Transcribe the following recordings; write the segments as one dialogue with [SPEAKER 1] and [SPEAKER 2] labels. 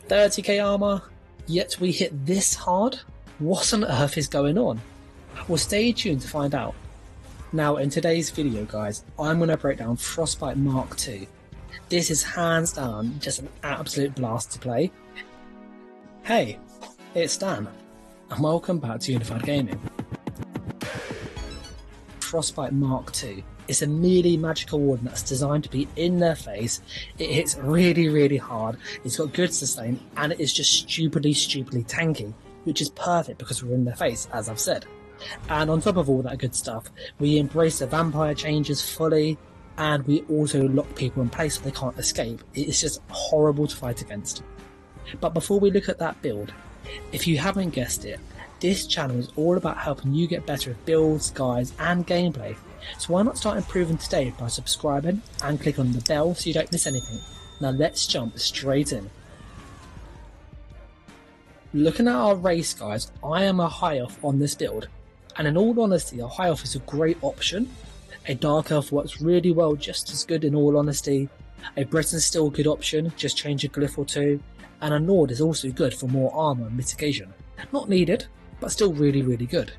[SPEAKER 1] 30k armor, yet we hit this hard? What on earth is going on? Well, stay tuned to find out. Now, in today's video, guys, I'm going to break down Frostbite mk2. This is hands down just an absolute blast to play. Hey, it's Dan, and welcome back to Unified Gaming. Frostbite mk2 is a melee Magicka Warden that's designed to be in their face. It hits really hard, it's got good sustain, and it is just stupidly tanky, which is perfect because we're in their face, as I've said. And on top of all that good stuff, we embrace the vampire changes fully, and we also lock people in place so they can't escape. It's just horrible to fight against. But before we look at that build, if you haven't guessed it, this channel is all about helping you get better at builds, guides and gameplay. So why not start improving today by subscribing and click on the bell so you don't miss anything. Now let's jump straight in. Looking at our race, guys, I am a high elf on this build. And in all honesty, a high elf is a great option. A dark elf works really well, just as good in all honesty. A Breton's still a good option, just change a glyph or two. And a Nord is also good for more armor and mitigation. Not needed, but still really good.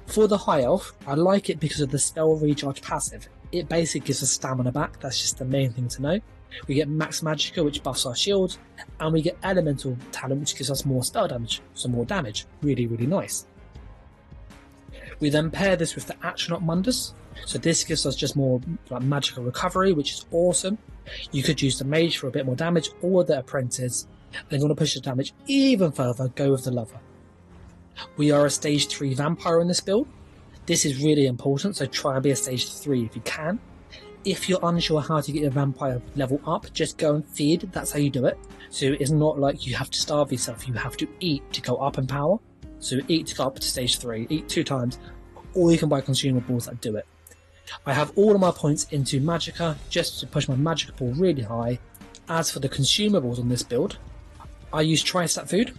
[SPEAKER 1] For the high elf, I like it because of the spell recharge passive. It basically gives us stamina back, that's just the main thing to know. We get max magicka, which buffs our shields, and we get elemental talent, which gives us more spell damage, so more damage. Really nice. We then pair this with the Atronach Mundus, so this gives us just more like magical recovery, which is awesome. You could use the mage for a bit more damage, or the apprentice, and if you want to push the damage even further, go with the lover. We are a stage 3 vampire in this build. This is really important, so try and be a stage 3 if you can. If you're unsure how to get your vampire level up, just go and feed, that's how you do it. So it's not like you have to starve yourself, you have to eat to go up in power. So eat to go up to stage 3, eat 2 times, or you can buy consumables that do it. I have all of my points into magicka, just to push my magicka pool really high. As for the consumables on this build, I use tri-stat food.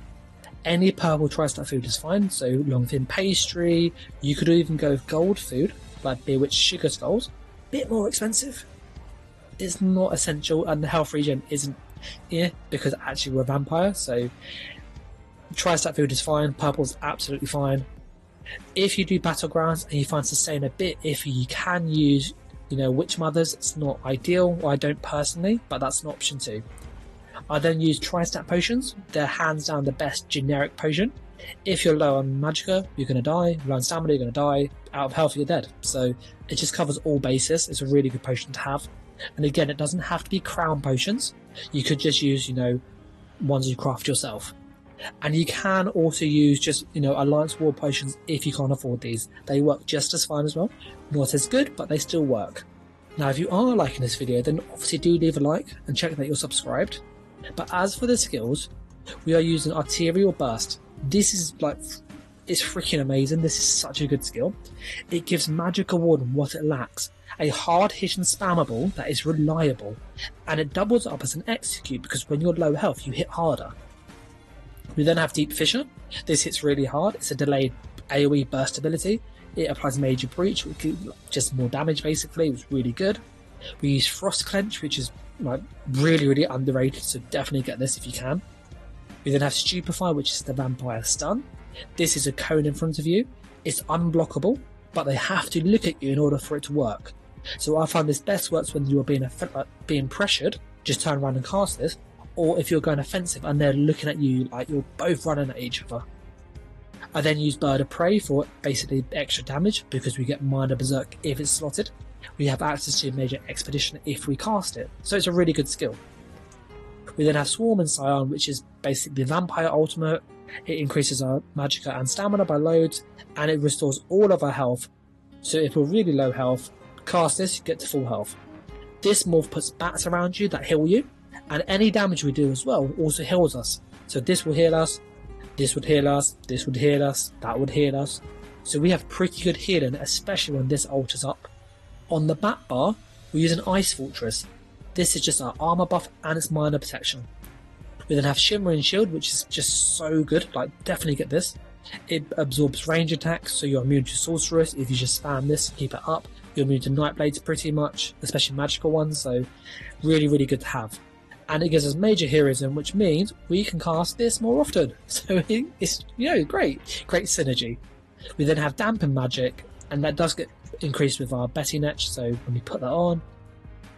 [SPEAKER 1] Any purple tri-stat food is fine, so long thin pastry, you could even go with gold food, like bewitched sugar skulls. Bit more expensive. It's not essential, and the health regen isn't here, because actually we're a vampire, so tri-stat food is fine, purple's absolutely fine. If you do battlegrounds and you find sustain a bit iffy, you can use, witch mothers. It's not ideal, or I don't personally, but that's an option too. I then use tri-stat potions. They're hands down the best generic potion. If you're low on magicka, you're going to die. Low on stamina, you're going to die. Out of health, you're dead. So it just covers all bases. It's a really good potion to have. And again, it doesn't have to be crown potions. You could just use, ones you craft yourself. And you can also use just, Alliance War potions if you can't afford these. They work just as fine as well. Not as good, but they still work. Now, if you are liking this video, then obviously do leave a like and check that you're subscribed. But as for the skills, we are using Arterial Burst. This is it's freaking amazing. This is such a good skill. It gives Magicka Warden what it lacks. A hard-hitting spammable that is reliable. And it doubles up as an execute because when you're low health, you hit harder. We then have Deep Fissure. This hits really hard. It's a delayed AoE burst ability. It applies Major Breach, which gives just more damage basically. It was really good. We use Frost Clench, which is really underrated, so definitely get this if you can. We then have Stupefy, which is the vampire stun. This is a cone in front of you. It's unblockable, but they have to look at you in order for it to work. So I find this best works when you're being pressured, just turn around and cast this, or if you're going offensive and they're looking at you like you're both running at each other. I then use Bird of Prey for basically extra damage because we get Minor Berserk if it's slotted. We have access to Major Expedition if we cast it, so it's a really good skill. We then have Swarm and Scion, which is basically the Vampire Ultimate. It increases our magicka and stamina by loads, and it restores all of our health. So if we're really low health, cast this, you get to full health. This morph puts bats around you that heal you, and any damage we do as well also heals us. So this will heal us, this would heal us, this would heal us, that would heal us. So we have pretty good healing, especially when this alters up. On the bat bar, we use an Ice Fortress. This is just our armor buff and its minor protection. We then have Shimmering Shield, which is just so good, definitely get this. It absorbs range attacks, so you're immune to Sorceress. If you just spam this, keep it up, you're immune to Nightblades pretty much, especially magical ones, so really good to have. and it gives us major heroism, which means we can cast this more often. So it's, you know, great synergy. We then have dampen magic, and that does get increased with our Betty Net. So when we put that on,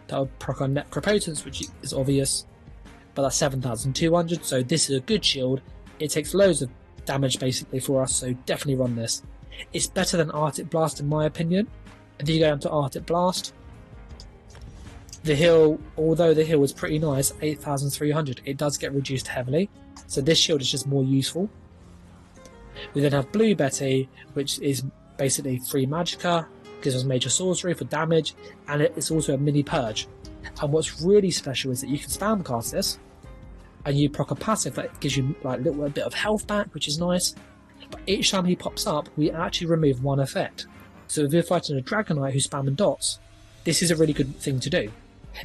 [SPEAKER 1] that will proc our necropotence, which is obvious, but that's 7,200. So this is a good shield. It takes loads of damage basically for us, so definitely run this. It's better than Arctic Blast in my opinion. If you go down to Arctic Blast, the heal, although the heal is pretty nice, 8,300, it does get reduced heavily. So this shield is just more useful. We then have Blue Betty, which is basically free magicka, gives us major sorcery for damage, and it's also a mini purge. And what's really special is that you can spam cast this, and you proc a passive that gives you like a little bit of health back, which is nice. But each time he pops up, we actually remove one effect. So if you're fighting a Dragon Knight who's spamming dots, this is a really good thing to do.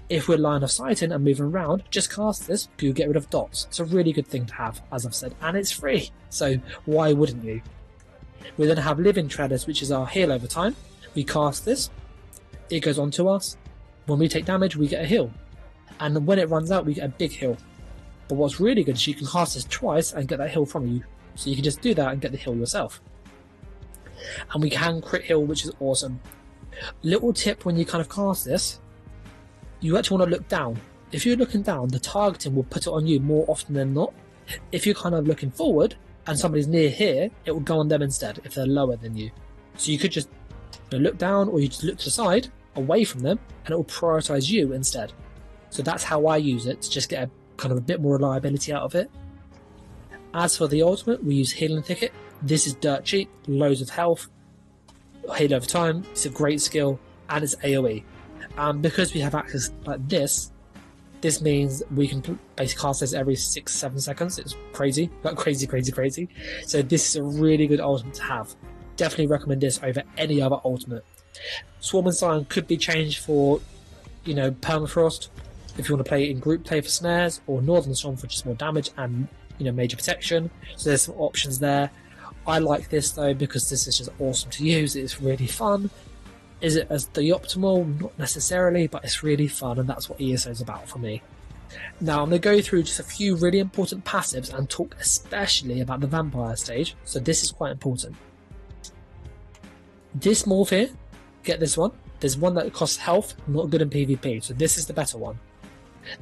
[SPEAKER 1] If we're line of sighting and moving around, just cast this, you get rid of dots. It's a really good thing to have, as I've said, and it's free, so why wouldn't you? We then have Living Treaders, which is our heal over time. We cast this, it goes on to us. When we take damage, we get a heal, and when it runs out, we get a big heal. But what's really good is you can cast this twice and get that heal from you, so you can just do that and get the heal yourself. And we can crit heal, which is awesome. Little tip when you kind of cast this, you actually want to look down. If you're looking down, the targeting will put it on you more often than not. If you're kind of looking forward and somebody's near here, it will go on them instead if they're lower than you. So you could just look down, or you just look to the side away from them, and it will prioritize you instead. So that's how I use it, to just get a kind of a bit more reliability out of it. As for the ultimate, we use Healing Thicket. This is dirt cheap, loads of health, heal over time. It's a great skill, and it's AoE. Because we have access like this means we can basically cast this every 6-7 seconds. It's crazy, like crazy. So this is a really good ultimate to have. Definitely recommend this over any other ultimate. Swarm and Scion could be changed for, you know, Permafrost if you want to play it in group play for snares, or Northern Storm for just more damage and, you know, major protection. So there's some options there. I like this though because this is just awesome to use. It's really fun. Is it as the optimal? Not necessarily, but it's really fun, and that's what ESO is about for me. Now I'm going to go through just a few really important passives and talk especially about the vampire stage, so this is quite important. This morph here, get this one. There's one that costs health, not good in PvP, so this is the better one.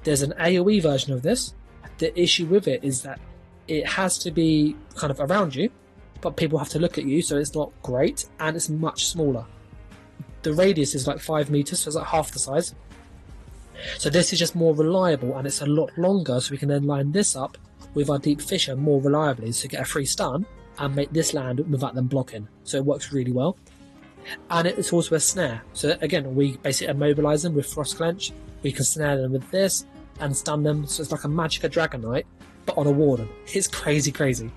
[SPEAKER 1] There's an AoE version of this. The issue with it is that it has to be kind of around you, but people have to look at you, so it's not great, and it's much smaller. The radius is like 5 meters, so it's like half the size. So this is just more reliable, and it's a lot longer, so we can then line this up with our Deep Fissure more reliably, so get a free stun and make this land without them blocking. So it works really well. And it's also a snare. So again, we basically immobilize them with Frost Clench. We can snare them with this and stun them. So it's like a Magicka Dragon Knight, but on a Warden. It's crazy.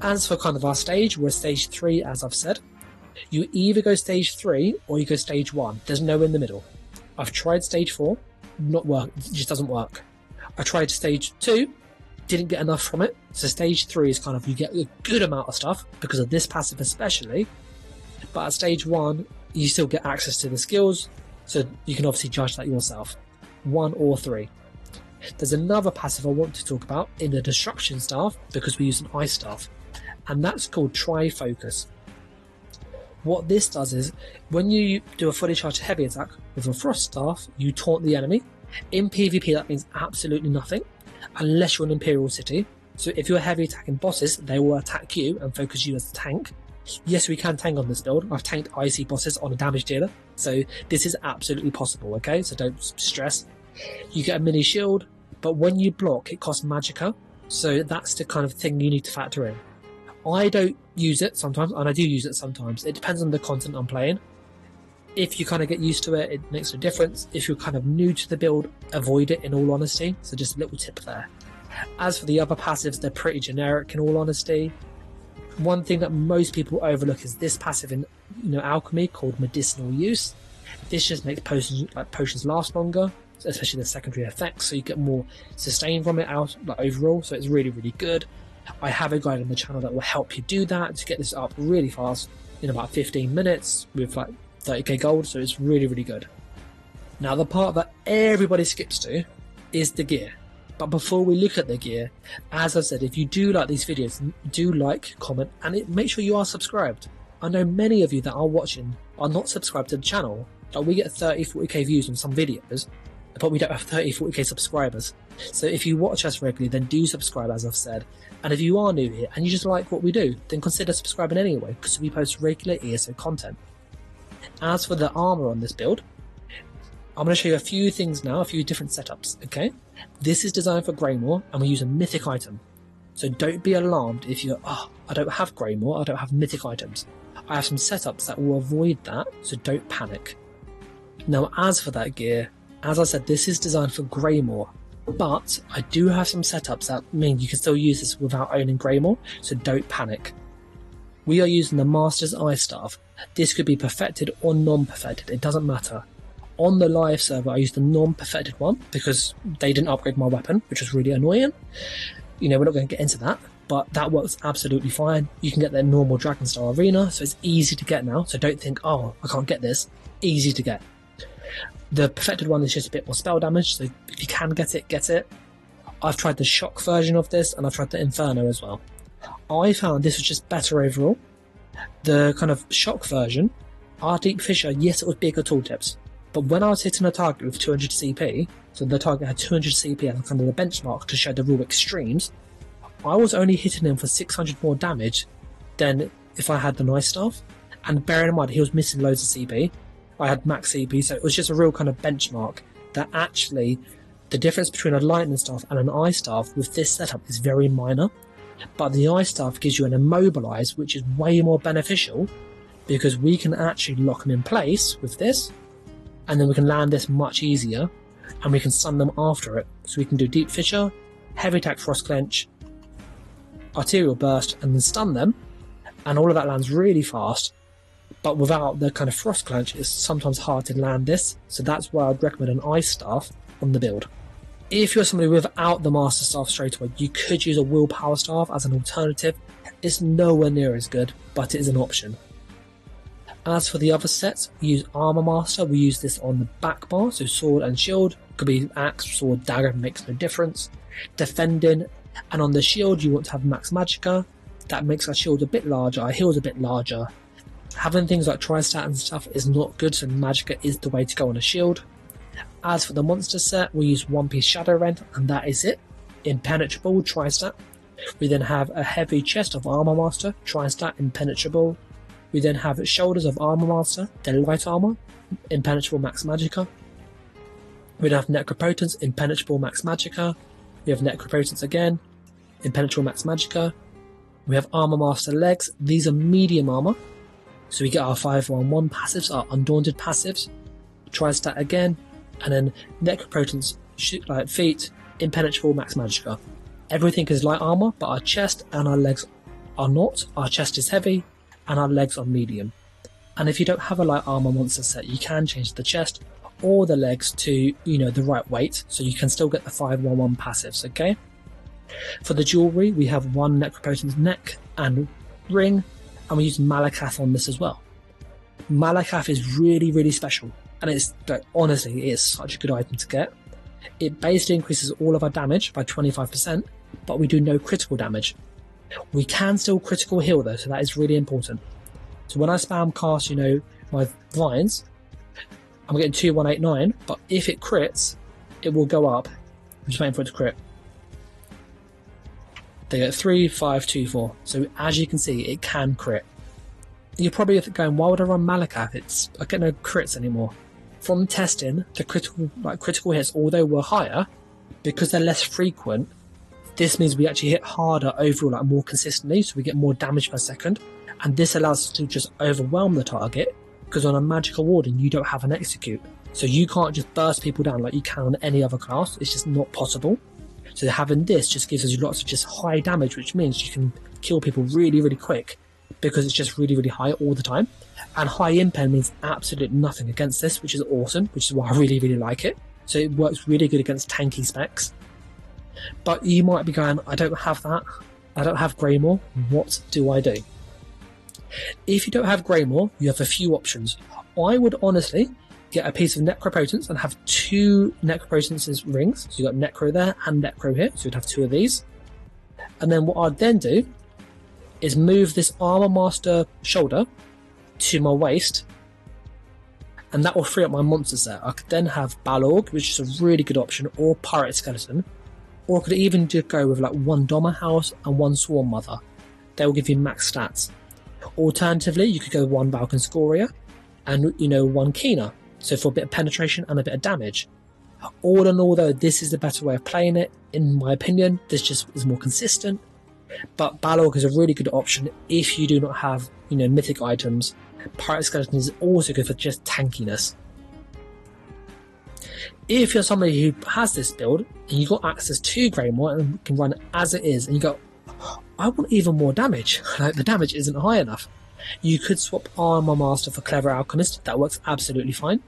[SPEAKER 1] As for kind of our stage, we're stage 3, as I've said. You either go stage 3 or you go stage 1. There's no in the middle. I've tried stage 4, not work. It just doesn't work. I tried stage 2, didn't get enough from it. So stage 3 is kind of, you get a good amount of stuff because of this passive especially. But at stage 1, you still get access to the skills, so you can obviously judge that yourself. 1 or 3. There's another passive I want to talk about in the Destruction Staff, because we use an Ice Staff, and that's called Tri-Focus. What this does is, when you do a fully charged heavy attack with a Frost Staff, you taunt the enemy. In PvP that means absolutely nothing, unless you're an Imperial City. So if you're heavy attacking bosses, they will attack you and focus you as a tank. Yes, we can tank on this build. I've tanked icy bosses on a damage dealer, so this is absolutely possible, okay? So don't stress. You get a mini shield, but when you block, it costs magicka, so that's the kind of thing you need to factor in. I don't use it sometimes, and I do use it sometimes. It depends on the content I'm playing. If you kind of get used to it, it makes a difference. If you're kind of new to the build, avoid it in all honesty, so just a little tip there. As for the other passives, they're pretty generic in all honesty. One thing that most people overlook is this passive in alchemy called medicinal use. This just makes potions last longer, especially the secondary effects, so you get more sustain from it overall, so it's really good. I have a guide on the channel that will help you do that to get this up really fast in about 15 minutes with like 30k gold, so it's really good. Now the part that everybody skips to is the gear. But before we look at the gear, as I said, if you do like these videos, do like, comment, and make sure you are subscribed. I know many of you that are watching are not subscribed to the channel. Like, we get 30-40k views on some videos, but we don't have 30-40k subscribers. So if you watch us regularly, then do subscribe, as I've said. And if you are new here and you just like what we do, then consider subscribing anyway, because we post regular ESO content. As for the armor on this build, I'm going to show you a few things now, a few different setups, okay? This is designed for Greymoor, and we use a mythic item. So don't be alarmed if you're, I don't have Greymoor, I don't have mythic items. I have some setups that will avoid that, so don't panic. Now, as for that gear, as I said, this is designed for Greymoor, but I do have some setups that mean you can still use this without owning Greymoor, so don't panic. We are using the Master's Eye Staff. This could be perfected or non-perfected, it doesn't matter. On the live server, I used the non-perfected one because they didn't upgrade my weapon, which was really annoying. You know, we're not going to get into that, but that works absolutely fine. You can get their normal Dragon Star Arena, so it's easy to get now, so don't think, oh, I can't get this. Easy to get. The perfected one is just a bit more spell damage, so if you can get it, get it. I've tried the shock version of this, and I've tried the Inferno as well. I found this was just better overall. The kind of shock version, our Deep Fissure, yes, it was bigger tooltips, but when I was hitting a target with 200 CP, so the target had 200 CP as kind of the benchmark to show the real extremes, I was only hitting him for 600 more damage than if I had the Nice Staff. And bearing in mind, he was missing loads of CP. I had max CP, so it was just a real kind of benchmark that actually the difference between a Lightning Staff and an Ice Staff with this setup is very minor. But the Ice Staff gives you an Immobilize, which is way more beneficial because we can actually lock them in place with this, and then we can land this much easier, and we can stun them after it. So we can do Deep Fissure, Heavy Attack Frost Clench, Arterial Burst, and then stun them, and all of that lands really fast. But without the kind of Frost Clench, it's sometimes hard to land this, so that's why I'd recommend an Ice Staff on the build. If you're somebody without the Master Staff straight away, you could use a Willpower Staff as an alternative. It's nowhere near as good, but it is an option. As for the other sets, we use Armor Master. We use this on the back bar, so sword and shield. Could be axe, sword, dagger, makes no difference. Defending, and on the shield you want to have Max Magicka. That makes our shield a bit larger, our heals a bit larger. Having things like Tri-Stat and stuff is not good, so Magicka is the way to go on a shield. As for the monster set, we use One Piece Shadow Rend, and that is it. Impenetrable, Tri-Stat. We then have a heavy chest of Armor Master, Tri-Stat, Impenetrable. We then have Shoulders of Armor Master, their light armor, Impenetrable Max Magicka. We then have Necropotence, Impenetrable Max Magicka. We have Necropotence again, Impenetrable Max Magicka. We have Armor Master legs, these are medium armor. So we get our 5-1-1 passives, our Undaunted passives. Tri-Stat again, and then Necropotence, like feet, Impenetrable Max Magicka. Everything is light armor, but our chest and our legs are not. Our chest is heavy, and our legs are medium. And if you don't have a light armor monster set, you can change the chest or the legs to, you know, the right weight, so you can still get the 5-1-1 passives, okay? For the jewellery, we have one Necropotence neck and ring, and we use Malakath on this as well. Malakath is really, really special, and it's, like, honestly, it is such a good item to get. It basically increases all of our damage by 25%, but we do no critical damage. We can still critical heal though, so that is really important. So when I spam cast, you know, my vines, I'm getting 2189, but if it crits, it will go up. I'm just waiting for it to crit. They get 3, 5, 2, 4. So as you can see, it can crit. You're probably going, why would I run Malakath? I get no crits anymore. From testing, the critical hits, although were higher, because they're less frequent, this means we actually hit harder overall, like more consistently, so we get more damage per second. And this allows us to just overwhelm the target, because on a Magicka Warden, you don't have an execute. So you can't just burst people down like you can on any other class. It's just not possible. So having this just gives us lots of just high damage, which means you can kill people really, really quick, because it's just really, really high all the time. And high impen means absolutely nothing against this, which is awesome, which is why I really, really like it. So it works really good against tanky specs. But you might be going, I don't have that. I don't have Greymoor. What do I do? If you don't have Greymoor, you have a few options. I would honestly get a piece of Necropotence and have 2 Necropotence's rings. So you've got Necro there and Necro here, so you'd have 2 of these. And then what I'd then do is move this Armor Master shoulder to my waist, and that will free up my monsters there. I could then have Balorg, which is a really good option, or Pirate Skeleton, or I could even just go with like 1 Dommer House and 1 Swarm Mother. They will give you max stats. Alternatively, you could go 1 Valken Scoria and 1 Keener, so for a bit of penetration and a bit of damage. All in all though, this is the better way of playing it, in my opinion. This just is more consistent, but Balorg is a really good option if you do not have mythic items. Pirate Skeleton is also good for just tankiness. If you're somebody who has this build and you've got access to Greymoor and can run it as it is, and you go, I want even more damage, like the damage isn't high enough, you could swap Armor Master for Clever Alchemist. That works absolutely fine.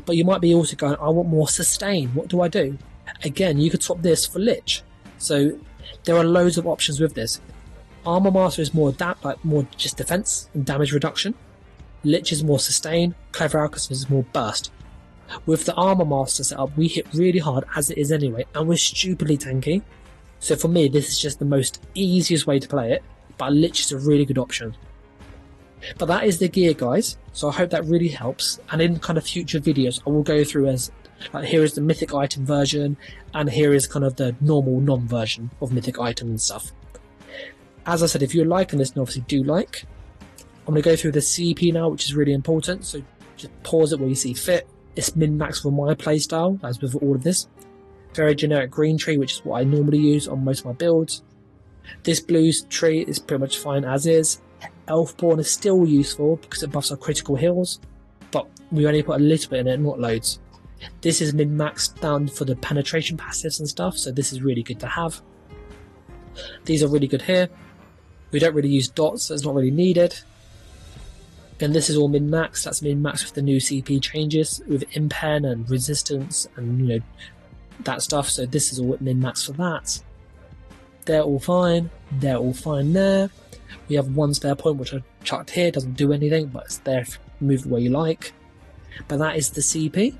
[SPEAKER 1] But you might be also going, I want more sustain, what do I do? Again, you could swap this for Lich. So there are loads of options with this. Armor Master is more more just defense and damage reduction. Lich is more sustain. Clever Alchemist is more burst. With the Armor Master setup, we hit really hard as it is anyway, and we're stupidly tanky. So for me, this is just the most easiest way to play it, but Lich is a really good option. But that is the gear, guys, so I hope that really helps, and in kind of future videos I will go through as like, here is the mythic item version, and here is kind of the normal non-version of mythic item and stuff. As I said, if you're liking this, and obviously do like, I'm going to go through the CP now, which is really important, so just pause it where you see fit. It's min-max for my playstyle, as with all of this. Very generic green tree, which is what I normally use on most of my builds. This blue tree is pretty much fine as is. Elfborn is still useful because it buffs our critical heals, but we only put a little bit in it, not loads. This is min-maxed down for the penetration passives and stuff, so this is really good to have. These are really good here. We don't really use dots, so it's not really needed. Again, this is all min-maxed. That's min-maxed with the new CP changes, with impen and resistance and that stuff, so this is all min-maxed for that. They're all fine. They're all fine there. We have 1 spare point, which I chucked here, doesn't do anything, but it's there if you move it where you like. But that is the CP.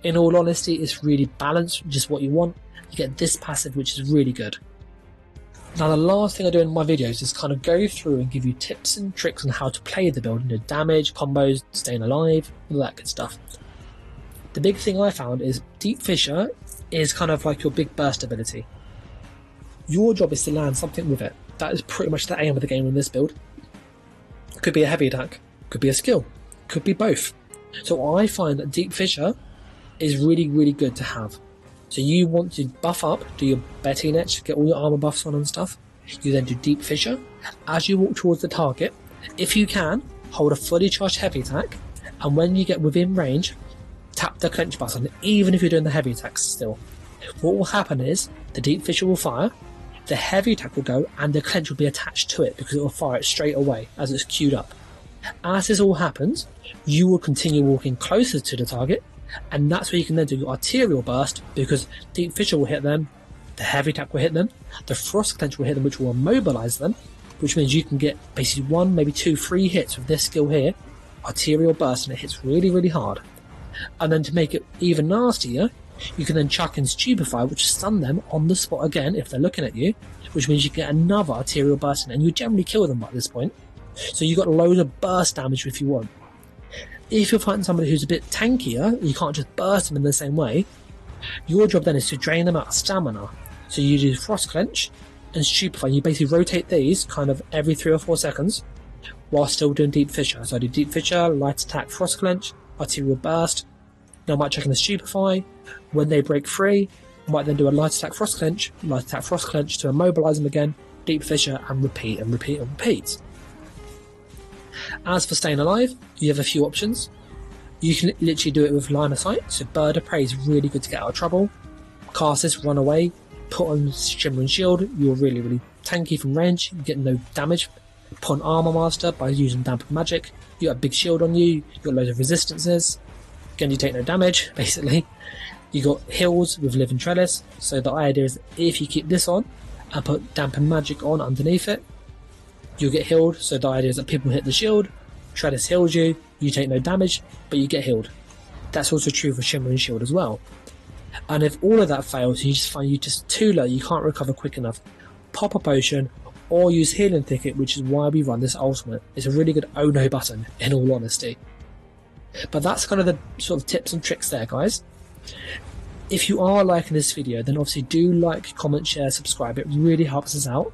[SPEAKER 1] In all honesty, it's really balanced, just what you want. You get this passive, which is really good. Now, the last thing I do in my videos is kind of go through and give you tips and tricks on how to play the build, damage, combos, staying alive, all that good stuff. The big thing I found is Deep Fissure is kind of like your big burst ability. Your job is to land something with it. That is pretty much the aim of the game in this build. Could be a heavy attack, could be a skill, could be both. So I find that Deep Fissure is really, really good to have. So you want to buff up, do your Betting Etch, get all your armor buffs on and stuff. You then do Deep Fissure. As you walk towards the target, if you can, hold a fully charged heavy attack, and when you get within range, tap the clench button, even if you're doing the heavy attacks still. What will happen is, the Deep Fissure will fire, the heavy attack will go, and the clench will be attached to it because it will fire it straight away as it's queued up. As this all happens, you will continue walking closer to the target, and that's where you can then do your arterial burst, because Deep Fissure will hit them, the heavy attack will hit them, the frost clench will hit them, which will immobilize them, which means you can get basically 1, maybe 2, 3 hits with this skill here, arterial burst, and it hits really, really hard. And then to make it even nastier, you can then chuck in Stupefy, which stun them on the spot again if they're looking at you, which means you get another arterial burst in, and you generally kill them by this point. So you got loads of burst damage if you want. If you're fighting somebody who's a bit tankier, you can't just burst them in the same way, your job then is to drain them out of stamina. So you do Frost Clench and Stupefy, you basically rotate these kind of every 3 or 4 seconds while still doing Deep Fissure. So I do Deep Fissure, Light Attack, Frost Clench, Arterial Burst. Now I might check in the Stupefy. When they break free, I might then do a Light Attack, Frost Clench, Light Attack, Frost Clench to immobilize them again, Deep Fissure, and repeat and repeat and repeat. As for staying alive, you have a few options. You can literally do it with line of sight, so Bird of Prey is really good to get out of trouble. Cast this, run away, put on Shimmering Shield, you're really, really tanky from range, you get no damage. Put on Armor Master by using Dampened Magic, you got a big shield on you, you got loads of resistances, again you take no damage, basically. You got heals with Living Trellis, so the idea is if you keep this on and put Dampened Magic on underneath it, you'll get healed, so the idea is that people hit the shield, Trellis heals you, you take no damage, but you get healed. That's also true for Shimmering Shield as well. And if all of that fails, you just find you're just too low, you can't recover quick enough, pop a potion, or use Healing Ticket, which is why we run this ultimate. It's a really good oh no button, in all honesty. But that's kind of the sort of tips and tricks there, guys. If you are liking this video, then obviously do like, comment, share, subscribe. It really helps us out.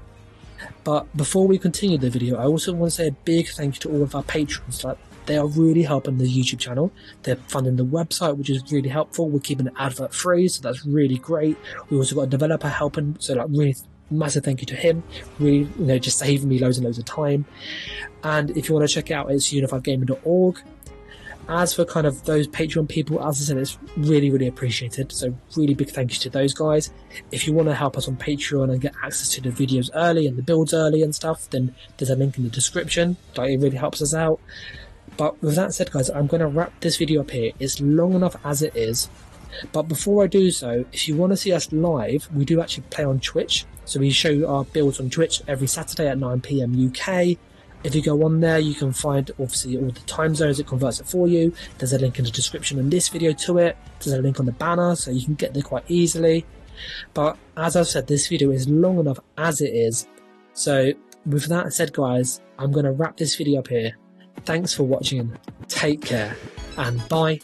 [SPEAKER 1] But before we continue the video, I also want to say a big thank you to all of our patrons. Like, they are really helping the YouTube channel. They're funding the website, which is really helpful. We're keeping it advert free, so that's really great. We also got a developer helping, so like really massive thank you to him. Really, just saving me loads and loads of time. And if you want to check it out, it's unifiedgaming.org. As for kind of those Patreon people, as I said, it's really, really appreciated. So really big thank you to those guys. If you want to help us on Patreon and get access to the videos early and the builds early and stuff, then there's a link in the description. Like, it really helps us out. But with that said, guys, I'm going to wrap this video up here. It's long enough as it is. But before I do so, if you want to see us live, we do actually play on Twitch. So we show our builds on Twitch every Saturday at 9 PM UK. If you go on there, you can find obviously all the time zones. It converts it for you. There's a link in the description in this video to it. There's a link on the banner, so you can get there quite easily. But as I've said, this video is long enough as it is. So with that said, guys, I'm going to wrap this video up here. Thanks for watching, take care, and bye.